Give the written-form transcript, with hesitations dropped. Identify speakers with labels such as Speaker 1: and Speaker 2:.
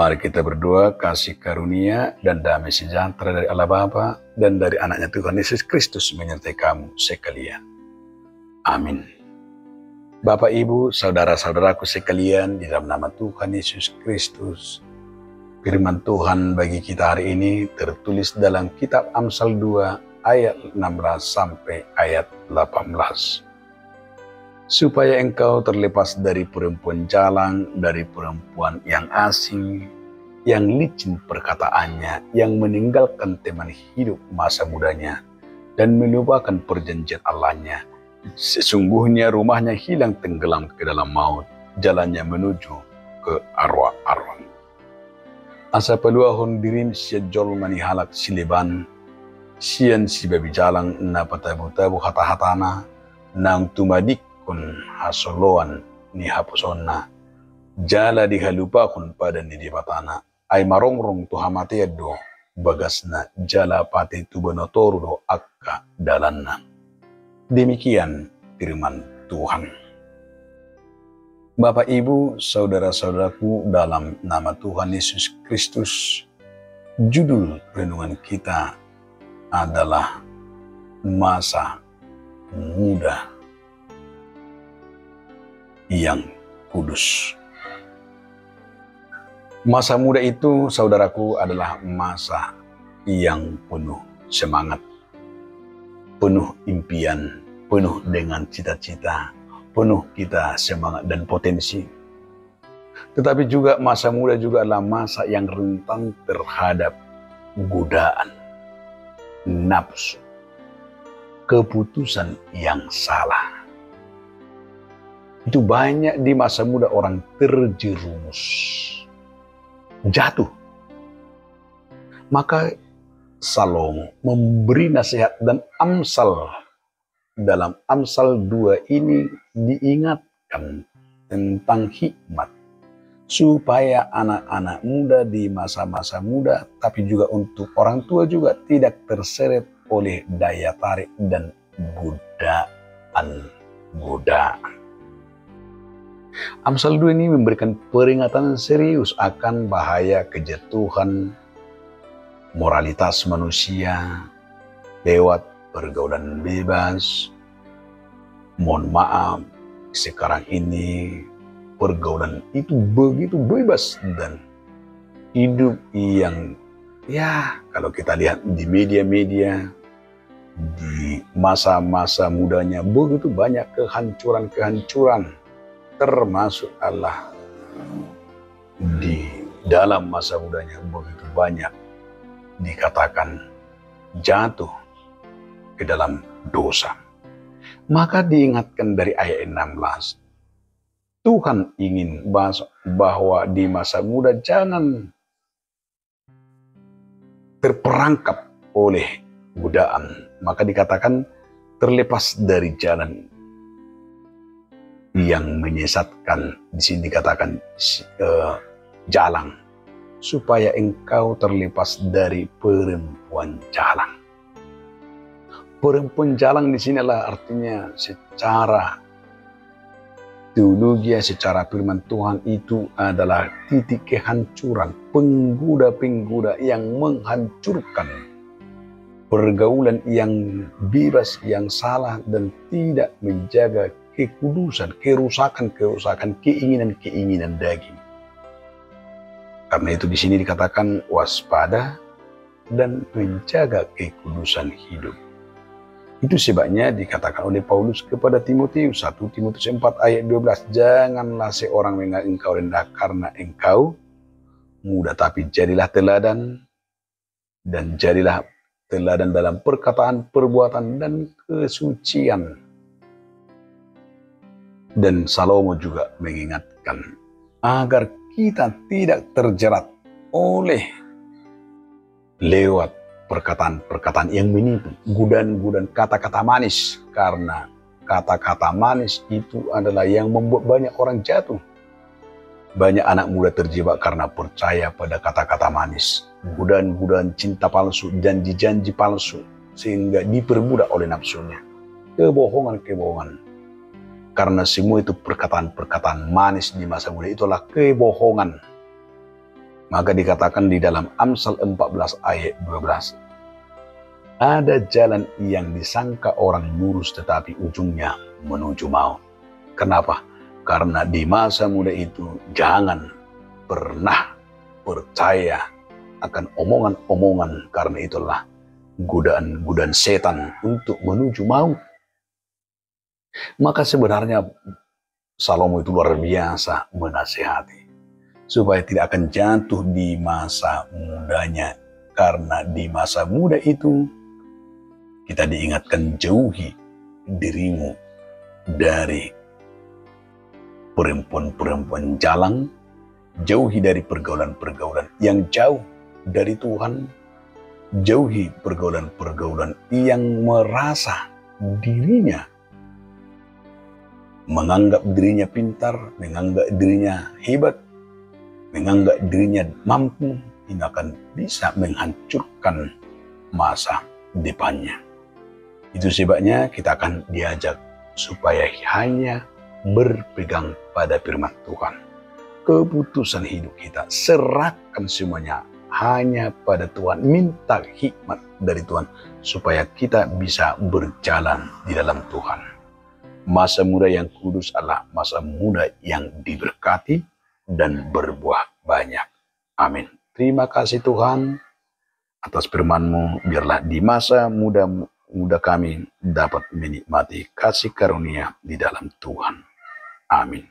Speaker 1: Mari kita berdoa kasih karunia dan damai sejahtera dari Allah Bapa dan dari anaknya Tuhan Yesus Kristus menyertai kamu sekalian. Amin. Bapak, Ibu, saudara-saudaraku sekalian, di dalam nama Tuhan Yesus Kristus, firman Tuhan bagi kita hari ini tertulis dalam kitab Amsal 2 ayat 16 sampai ayat 18. Supaya engkau terlepas dari perempuan jalang, dari perempuan yang asing, yang licin perkataannya, yang meninggalkan teman hidup masa mudanya, dan melupakan perjanjian Allahnya. Sesungguhnya rumahnya hilang tenggelam ke dalam maut, jalannya menuju ke arwah-arwah. Asa peluahon dirim sejol manihalak sileban, sian si babi jalang na patabu-tabu hata-hatana, nang tumadik kun hasoloan ni hapusonna, jala dihalupakun pada ni dibatana, ay marongrong tu hamatiyado, bagasna jala pati tu benotoru do akka dalanna. Demikian firman Tuhan. Bapak, Ibu, saudara-saudaraku, dalam nama Tuhan Yesus Kristus, judul renungan kita adalah masa muda yang kudus. Masa muda itu, saudaraku, adalah masa yang penuh semangat, penuh impian, penuh dengan cita-cita, penuh kita semangat dan potensi. Tetapi juga masa muda juga adalah masa yang rentan terhadap godaan, nafsu, keputusan yang salah. Itu banyak di masa muda orang terjerumus, jatuh. Maka Salomo memberi nasihat dan Amsal. Dalam Amsal 2 ini diingatkan tentang hikmat. Supaya anak-anak muda di masa-masa muda, tapi juga untuk orang tua juga tidak terseret oleh daya tarik dan godaan. Amsal 2 ini memberikan peringatan serius akan bahaya kejatuhan moralitas manusia lewat pergaulan bebas. Mohon maaf, sekarang ini pergaulan itu begitu bebas dan hidup yang kalau kita lihat di media-media di masa-masa mudanya begitu banyak kehancuran-kehancuran. Termasuk Allah di dalam masa mudanya begitu banyak dikatakan jatuh ke dalam dosa. Maka diingatkan dari ayat 16, Tuhan ingin bahwa di masa muda jangan terperangkap oleh godaan. Maka dikatakan terlepas dari jalan yang menyesatkan. Di sini dikatakan jalang, supaya engkau terlepas dari perempuan jalang. Perempuan jalang di sini adalah artinya secara teologi, secara firman Tuhan itu adalah titik kehancuran, penggoda-penggoda yang menghancurkan pergaulan yang bebas, yang salah dan tidak menjaga kekudusan, kerusakan, keinginan daging. Karena itu di sini dikatakan waspada dan menjaga kekudusan hidup. Itu sebabnya dikatakan oleh Paulus kepada Timotius, 1 Timotius 4 ayat 12, janganlah seorang menganggap engkau rendah karena engkau muda, tapi jadilah teladan, dan jadilah teladan dalam perkataan, perbuatan, dan kesucian. Dan Salomo juga mengingatkan agar kita tidak terjerat oleh lewat perkataan-perkataan yang menipu, godaan-godaan kata-kata manis, karena kata-kata manis itu adalah yang membuat banyak orang jatuh. Banyak anak muda terjebak karena percaya pada kata-kata manis, godaan-godaan cinta palsu, janji-janji palsu, sehingga diperbudak oleh nafsunya. Kebohongan-kebohongan. Karena semua itu perkataan-perkataan manis di masa muda itulah kebohongan. Maka dikatakan di dalam Amsal 14 ayat 12, ada jalan yang disangka orang lurus tetapi ujungnya menuju maut. Kenapa? Karena di masa muda itu jangan pernah percaya akan omongan-omongan, karena itulah godaan-godaan setan untuk menuju maut. Maka sebenarnya Salomo itu luar biasa menasihati supaya tidak akan jatuh di masa mudanya, karena di masa muda itu kita diingatkan jauhi dirimu dari perempuan-perempuan jalang, jauhi dari pergaulan-pergaulan yang jauh dari Tuhan, jauhi pergaulan-pergaulan yang merasa dirinya, menganggap dirinya pintar, menganggap dirinya hebat, menganggap dirinya mampu. Ini akan bisa menghancurkan masa depannya. Itu sebabnya kita akan diajak supaya hanya berpegang pada firman Tuhan. Keputusan hidup kita serahkan semuanya hanya pada Tuhan. Minta hikmat dari Tuhan supaya kita bisa berjalan di dalam Tuhan. Masa muda yang kudus adalah masa muda yang diberkati dan berbuah banyak. Amin. Terima kasih Tuhan atas firman-Mu. Biarlah di masa muda kami dapat menikmati kasih karunia di dalam Tuhan. Amin.